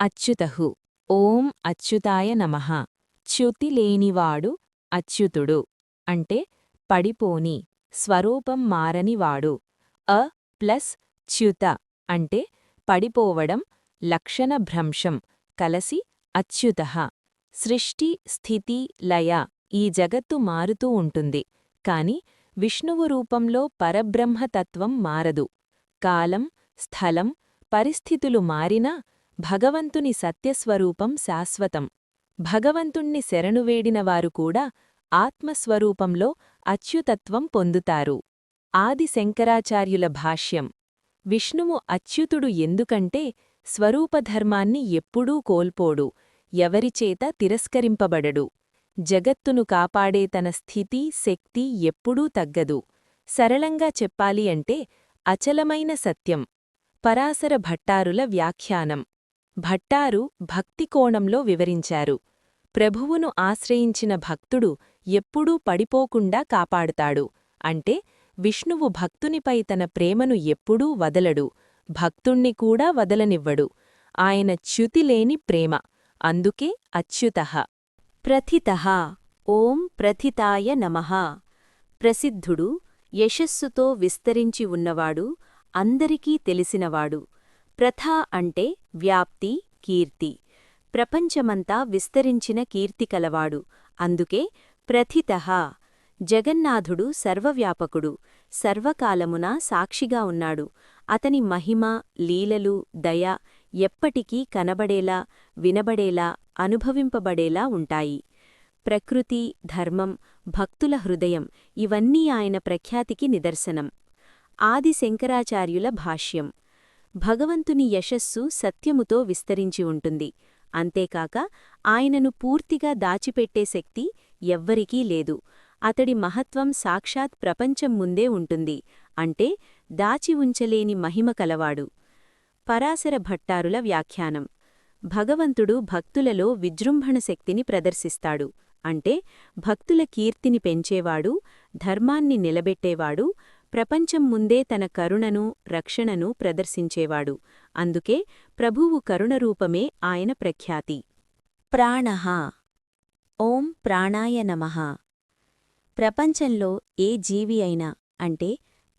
అచ్యుతః ఓం అచ్యుతాయ నమః చ్యుతిలేనివాడు అచ్యుతుడు అంటే పడిపోని స్వరూపం మారనివాడు. అ ప్లస్ చ్యుత అంటే పడిపోవడం లక్షణభ్రంశం కలసి అచ్యుతః. సృష్టి స్థితి లయ ఈ జగత్తు మారుతూ ఉంటుంది, కాని విష్ణువు రూపంలో పరబ్రహ్మతత్వం మారదు. కాలం స్థలం పరిస్థితులు మారినా భగవంతుని సత్యస్వరూపం శాశ్వతం. భగవంతుణ్ణి శరణువేడినవారు కూడా ఆత్మస్వరూపంలో అచ్యుతత్వం పొందుతారు. ఆది శంకరాచార్యుల భాష్యం. విష్ణువు అచ్యుతుడు ఎందుకంటే స్వరూపధర్మాన్ని ఎప్పుడూ కోల్పోడు, ఎవరిచేత తిరస్కరింపబడడు. జగత్తును కాపాడే తన స్థితి శక్తి ఎప్పుడూ తగ్గదు. సరళంగా చెప్పాలి అంటే అచలమైన సత్యం. పరాశర భట్టారుల వ్యాఖ్యానం. భట్టారు భక్తికోణంలో వివరించారు. ప్రభువును ఆశ్రయించిన భక్తుడు ఎప్పుడూ పడిపోకుండా కాపాడుతాడు. అంటే విష్ణువు భక్తునిపై తన ప్రేమను ఎప్పుడూ వదలడు, భక్తుణ్ణి కూడా వదలనివ్వడు. ఆయన చ్యుతిలేని ప్రేమ, అందుకే అచ్యుతః. ప్రథితః ఓం ప్రథితాయ నమః. ప్రసిద్ధుడు, యశస్సుతో విస్తరించి ఉన్నవాడు, అందరికీ తెలిసినవాడు. ప్రథ అంటే వ్యాప్తి, కీర్తి. ప్రపంచమంతా విస్తరించిన కీర్తి కలవాడు, అందుకే ప్రథితః. జగన్నాథుడు సర్వవ్యాపకుడు, సర్వకాలమునా సాక్షిగా ఉన్నాడు. అతని మహిమ, లీలలు, దయ ఎప్పటికీ కనబడేలా, వినబడేలా, అనుభవింపబడేలా ఉంటాయి. ప్రకృతి, ధర్మం, భక్తుల హృదయం ఇవన్నీ ఆయన ప్రఖ్యాతికి నిదర్శనం. ఆది శంకరాచార్యుల భాష్యం. భగవంతుని యశస్సు సత్యముతో విస్తరించి ఉంటుంది. అంతేకాక ఆయనను పూర్తిగా దాచిపెట్టే శక్తి ఎవ్వరికీ లేదు. అతడి మహత్వం సాక్షాత్ ప్రపంచం ముందే ఉంటుంది, అంటే దాచి ఉంచలేని మహిమ కలవాడు. పరాశర భట్టారుల వ్యాఖ్యానం. భగవంతుడు భక్తులలో విజృంభణ శక్తిని ప్రదర్శిస్తాడు, అంటే భక్తుల కీర్తిని పెంచేవాడు, ధర్మాన్ని నిలబెట్టేవాడు, ప్రపంచం ముందే తన కరుణను, రక్షణను ప్రదర్శించేవాడు. అందుకే ప్రభువు కరుణరూపమే ఆయన ప్రఖ్యాతి. ప్రాణః ఓం ప్రాణాయ నమః. ప్రపంచంలో ఏ జీవి అయినా, అంటే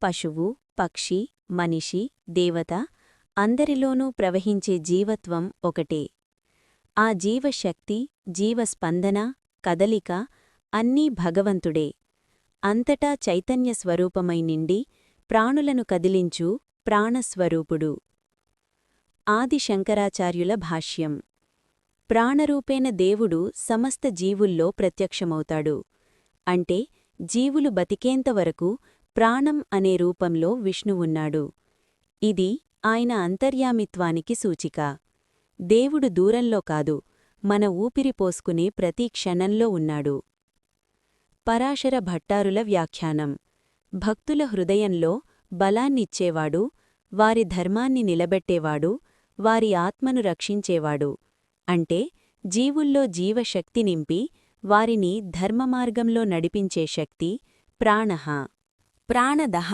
పశువు, పక్షి, మనిషి, దేవత అందరిలోనూ ప్రవహించే జీవత్వం ఒకటే. ఆ జీవశక్తి, జీవస్పందన, కదలిక అన్నీ భగవంతుడే. అంతటా చైతన్య స్వరూపమై నిండి ప్రాణులను కదిలించు ప్రాణస్వరూపుడు. ఆది శంకరాచార్యుల భాష్యం. ప్రాణరూపేణ దేవుడు సమస్త జీవుల్లో ప్రత్యక్షమవుతాడు. అంటే జీవులు బతికేంతవరకు ప్రాణం అనే రూపంలో విష్ణువున్నాడు. ఇది ఆయన అంతర్యామిత్వానికి సూచిక. దేవుడు దూరంలో కాదు, మన ఊపిరి పోసుకునే ప్రతి క్షణంలో ఉన్నాడు. పరాశర భట్టారుల వ్యాఖ్యానం. భక్తుల హృదయంలో బలాన్నిచ్చేవాడు, వారి ధర్మాన్ని నిలబెట్టేవాడు, వారి ఆత్మను రక్షించేవాడు. అంటే జీవుల్లో జీవశక్తి నింపి వారిని ధర్మమార్గంలో నడిపించే శక్తి ప్రాణః. ప్రాణదః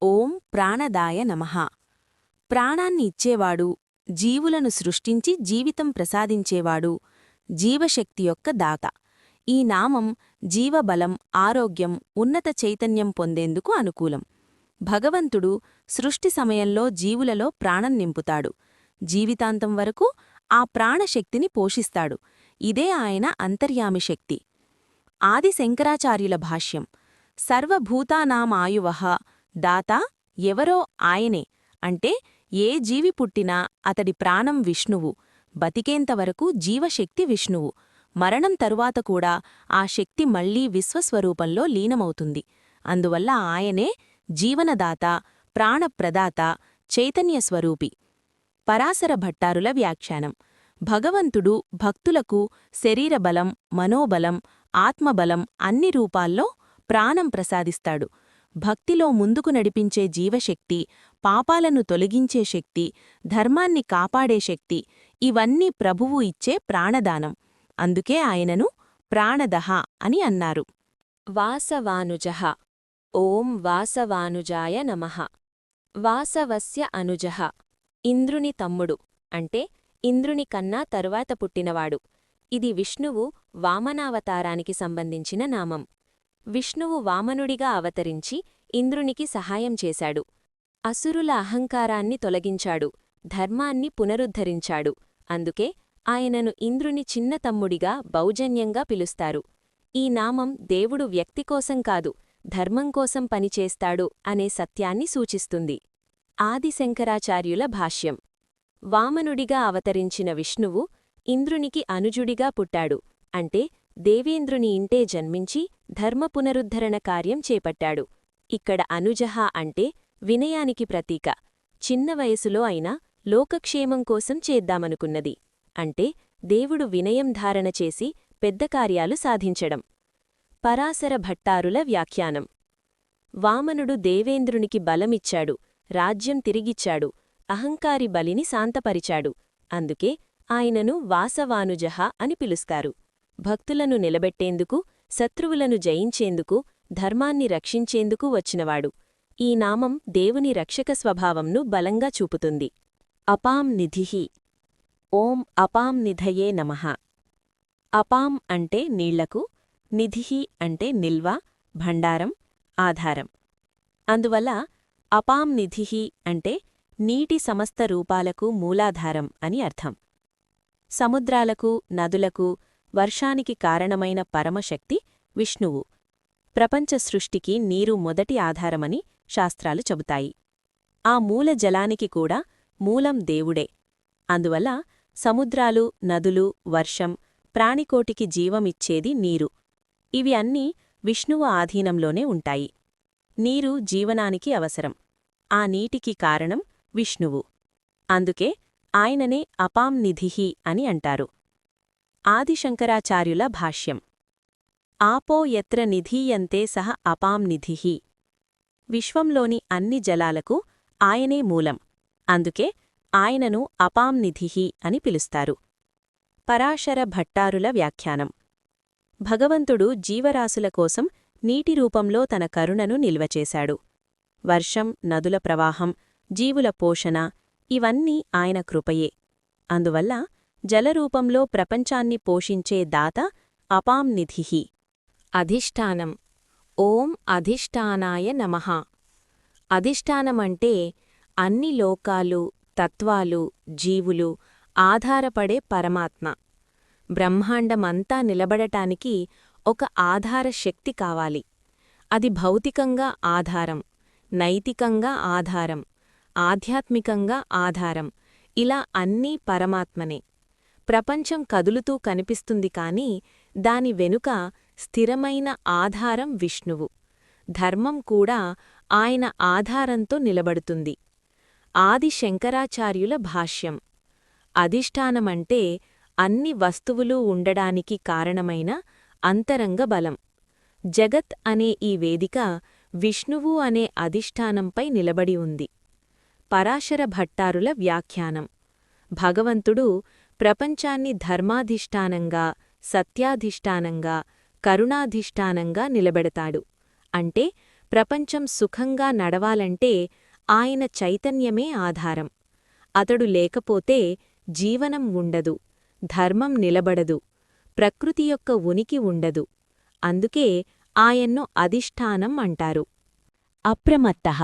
ఓం ప్రాణదాయ నమః. ప్రాణాన్ని ఇచ్చేవాడు, జీవులను సృష్టించి జీవితం ప్రసాదించేవాడు, జీవశక్తి యొక్క దాత. ఈ నామం జీవబలం, ఆరోగ్యం, ఉన్నత చైతన్యం పొందేందుకు అనుకూలం. భగవంతుడు సృష్టి సమయంలో జీవులలో ప్రాణం నింపుతాడు, జీవితాంతం వరకు ఆ ప్రాణశక్తిని పోషిస్తాడు. ఇదే ఆయన అంతర్యామిశక్తి. ఆది శంకరాచార్యుల భాష్యం. సర్వభూతానామాయువః దాత ఎవరో ఆయనే, అంటే ఏ జీవి పుట్టినా అతడి ప్రాణం విష్ణువు, బతికేంతవరకు జీవశక్తి విష్ణువు, మరణం తరువాత కూడా ఆ శక్తి మళ్లీ విశ్వస్వరూపంలో లీనమవుతుంది. అందువల్ల ఆయనే జీవనదాత, ప్రాణప్రదాత, చైతన్యస్వరూపి. పరాశర భట్టారుల వ్యాఖ్యానం. భగవంతుడు భక్తులకు శరీరబలం, మనోబలం, ఆత్మబలం అన్ని రూపాల్లో ప్రాణం ప్రసాదిస్తాడు. భక్తిలో ముందుకు నడిపించే జీవశక్తి, పాపాలను తొలగించే శక్తి, ధర్మాన్ని కాపాడే శక్తి ఇవన్నీ ప్రభువు ఇచ్చే ప్రాణదానం. అందుకే ఆయనను ప్రాణదః అని అన్నారు. వాసవానుజః ఓం వాసవానుజాయ నమః. వాసవస్య అనుజః ఇంద్రుని తమ్ముడు, అంటే ఇంద్రుని కన్నా తరువాత పుట్టినవాడు. ఇది విష్ణువు వామనావతారానికి సంబంధించిన నామం. విష్ణువు వామనుడిగా అవతరించి ఇంద్రునికి సహాయం చేశాడు. అసురుల అహంకారాన్ని తొలగించాడు, ధర్మాన్ని పునరుద్ధరించాడు. అందుకే ఆయనను ఇంద్రుని చిన్న తమ్ముడిగా బౌజన్యంగా పిలుస్తారు. ఈ నామం దేవుడు వ్యక్తికోసం కాదు, ధర్మంకోసం పనిచేస్తాడు అనే సత్యాన్ని సూచిస్తుంది. ఆదిశంకరాచార్యుల భాష్యం. వామనుడిగా అవతరించిన విష్ణువు ఇంద్రునికి అనుజుడిగా పుట్టాడు. అంటే దేవేంద్రుని ఇంటే జన్మించి ధర్మ పునరుద్ధరణ కార్యం చేపట్టాడు. ఇక్కడ అనుజహ అంటే వినయానికి ప్రతీక. చిన్న వయసులో అయినా లోకక్షేమం కోసం చేద్దామనుకున్నది. అంటే దేవుడు వినయం ధారణ చేసి పెద్ద కార్యాలు సాధించడం. పరాశర భట్టారుల వ్యాఖ్యానం. వామనుడు దేవేంద్రునికి బలమిచ్చాడు, రాజ్యం తిరిగిచ్చాడు, అహంకారి బలిని శాంతపరిచాడు. అందుకే ఆయనను వాసవానుజహ అని పిలుస్తారు. భక్తులను నిలబెట్టేందుకు, శత్రువులను జయించేందుకు, ధర్మాన్ని రక్షించేందుకు వచ్చినవాడు. ఈ నామం దేవుని రక్షక స్వభావంను బలంగా చూపుతుంది. అపాం నిధిః. ఓం అపాం నిధయే నమః. అపాం అంటే నీళ్లకు, నిధిః అంటే నిల్వ, భండారం, ఆధారం. అందువల్ల అపాం నిధిః అంటే నీటి సమస్త రూపాలకు మూలాధారం అని అర్థం. సముద్రాలకు, నదులకు, వర్షానికి కారణమైన పరమశక్తి విష్ణువు. ప్రపంచ సృష్టికి నీరు మొదటి ఆధారమని శాస్త్రాలు చెబుతాయి. ఆ మూల జలానికి కూడా మూలం దేవుడే. అందువల్ల సముద్రాలు, నదులు, వర్షం, ప్రాణికోటికి జీవమిచ్చేది నీరు. ఇవి అన్నీ విష్ణువు ఆధీనంలోనే ఉంటాయి. నీరు జీవనానికి అవసరం. ఆ నీటికి కారణం విష్ణువు. అందుకే ఆయననే అపాం నిధిః అని అంటారు. ఆదిశంకరాచార్యుల భాష్యం. ఆపో యత్ర నిధీయంతే సహ అపాం నిధిః. విశ్వంలోని అన్ని జలాలకు ఆయనే మూలం. అందుకే ఆయనను అపాం నిధిః అని పిలుస్తారు. పరాశర భట్టారుల వ్యాఖ్యానం. భగవంతుడు జీవరాశుల కోసం నీటి రూపంలో తన కరుణను నిల్వచేశాడు. వర్షం, నదుల ప్రవాహం, జీవుల పోషణ ఇవన్నీ ఆయన కృపయే. అందువల్ల జలరూపంలో ప్రపంచాన్ని పోషించే దాత అపాం నిధిః. అధిష్టానం. ఓం అధిష్టానాయ నమః. అధిష్టానమంటే అన్ని లోకాలు, తత్వాలు, జీవులు ఆధారపడే పరమాత్మ. బ్రహ్మాండమంతా నిలబడటానికి ఒక ఆధార శక్తి కావాలి. అది భౌతికంగా ఆధారం, నైతికంగా ఆధారం, ఆధ్యాత్మికంగా ఆధారం. ఇలా అన్నీ పరమాత్మనే. ప్రపంచం కదులుతూ కనిపిస్తుంది కాని దాని వెనుక స్థిరమైన ఆధారం విష్ణువు. ధర్మం కూడా ఆయన ఆధారంతో నిలబడుతుంది. ఆది శంకరాచార్యుల భాష్యం. అధిష్టానమంటే అన్ని వస్తువులు ఉండడానికి కారణమైన అంతరంగ బలం. జగత్ అనే ఈ వేదిక విష్ణువు అనే అధిష్టానంపై నిలబడి ఉంది. పరాశర భట్టారుల వ్యాఖ్యానం. భగవంతుడు ప్రపంచాన్ని ధర్మాధిష్టానంగా, సత్యాధిష్టానంగా, కరుణాధిష్టానంగా నిలబెడతాడు. అంటే ప్రపంచం సుఖంగా నడవాలంటే ఆయన చైతన్యమే ఆధారం. అతడు లేకపోతే జీవనం ఉండదు, ధర్మం నిలబడదు, ప్రకృతి యొక్క ఉనికి ఉండదు. అందుకే ఆయన్ను అధిష్టానం అంటారు. అప్రమత్తః.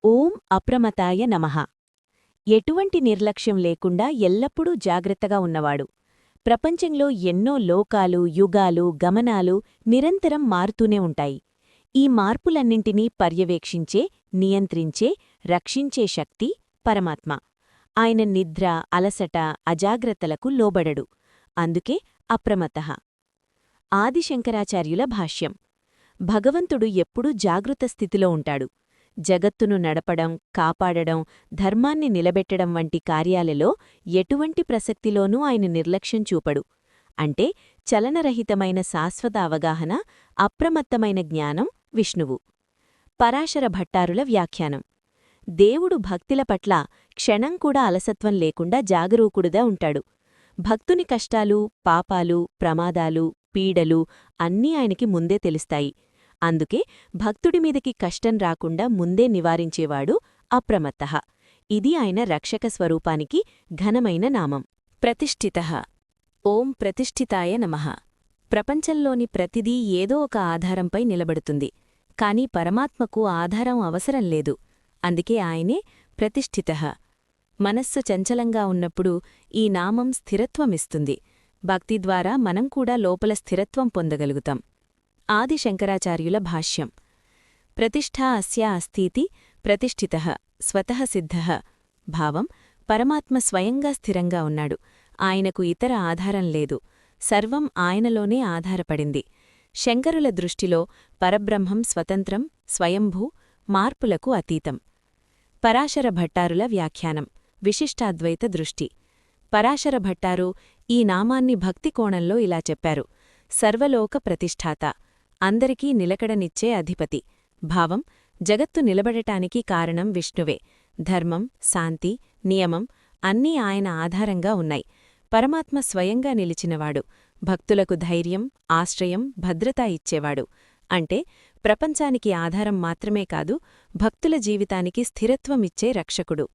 ఓం అప్రమత్తాయ నమః. ఎటువంటి నిర్లక్ష్యం లేకుండా ఎల్లప్పుడూ జాగ్రత్తగా ఉన్నవాడు. ప్రపంచంలో ఎన్నో లోకాలు, యుగాలు, గమనాలు నిరంతరం మారుతూనే ఉంటాయి. ఈ మార్పులన్నింటినీ పర్యవేక్షించే, నియంత్రించే, రక్షించే శక్తి పరమాత్మ. ఆయన నిద్ర, అలసట, అజాగ్రత్తలకు లోబడడు. అందుకే అప్రమత్తః. ఆదిశంకరాచార్యుల భాష్యం. భగవంతుడు ఎప్పుడూ జాగృత స్థితిలో ఉంటాడు. జగత్తును నడపడం, కాపాడడం, ధర్మాన్ని నిలబెట్టడం వంటి కార్యాలలో ఎటువంటి ప్రసక్తిలోనూ ఆయన నిర్లక్ష్యం చూపడు. అంటే చలనరహితమైన శాశ్వత అవగాహన, అప్రమత్తమైన జ్ఞానం విష్ణువు. పరాశర భట్టారుల వ్యాఖ్యానం. దేవుడు భక్తుల పట్ల క్షణం కూడా అలసత్వం లేకుండా జాగరూకుడుగా ఉంటాడు. భక్తుని కష్టాలు, పాపాలు, ప్రమాదాలు, పీడలు అన్నీ ఆయనకి ముందే తెలుస్తాయి. అందుకే భక్తుడిమీదకి కష్టం రాకుండా ముందే నివారించేవాడు అప్రమత్తః. ఇది ఆయన రక్షక స్వరూపానికి ఘనమైన నామం. ప్రతిష్ఠితః. ఓం ప్రతిష్ఠితాయ నమః. ప్రపంచంలోని ప్రతిదీ ఏదో ఒక ఆధారంపై నిలబడుతుంది, కాని పరమాత్మకు ఆధారం అవసరం లేదు. అందుకే ఆయనే ప్రతిష్ఠితః. మనస్సు చంచలంగా ఉన్నప్పుడు ఈ నామం స్థిరత్వమిస్తుంది. భక్తి ద్వారా మనం కూడా లోపల స్థిరత్వం పొందగలుగుతాం. ఆది శంకరాచార్యుల భాష్యం. ప్రతిష్ఠా అస్యా అస్తీతి ప్రతిష్ఠితః స్వతః సిద్ధః. భావం: పరమాత్మ స్వయంగా స్థిరంగా ఉన్నాడు. ఆయనకు ఇతర ఆధారం లేదు. సర్వం ఆయనలోనే ఆధారపడింది. శంకరుల దృష్టిలో పరబ్రహ్మం స్వతంత్రం, స్వయంభూ, మార్పులకు అతీతం. పరాశర భట్టారుల వ్యాఖ్యానం. విశిష్టాద్వైత దృష్టి. పరాశర భట్టారు ఈ నామాన్ని భక్తి కోణంలో ఇలా చెప్పారు: సర్వలోక ప్రతిష్ఠాత, అందరికీ నిలకడనిచ్చే అధిపతి. భావం: జగత్తు నిలబడటానికి కారణం విష్ణువే. ధర్మం, శాంతి, నియమం అన్నీ ఆయన ఆధారంగా ఉన్నాయి. పరమాత్మ స్వయంగా నిలిచినవాడు. భక్తులకు ధైర్యం, ఆశ్రయం, భద్రత ఇచ్చేవాడు. అంటే ప్రపంచానికి ఆధారం మాత్రమే కాదు, భక్తుల జీవితానికి స్థిరత్వమిచ్చే రక్షకుడు.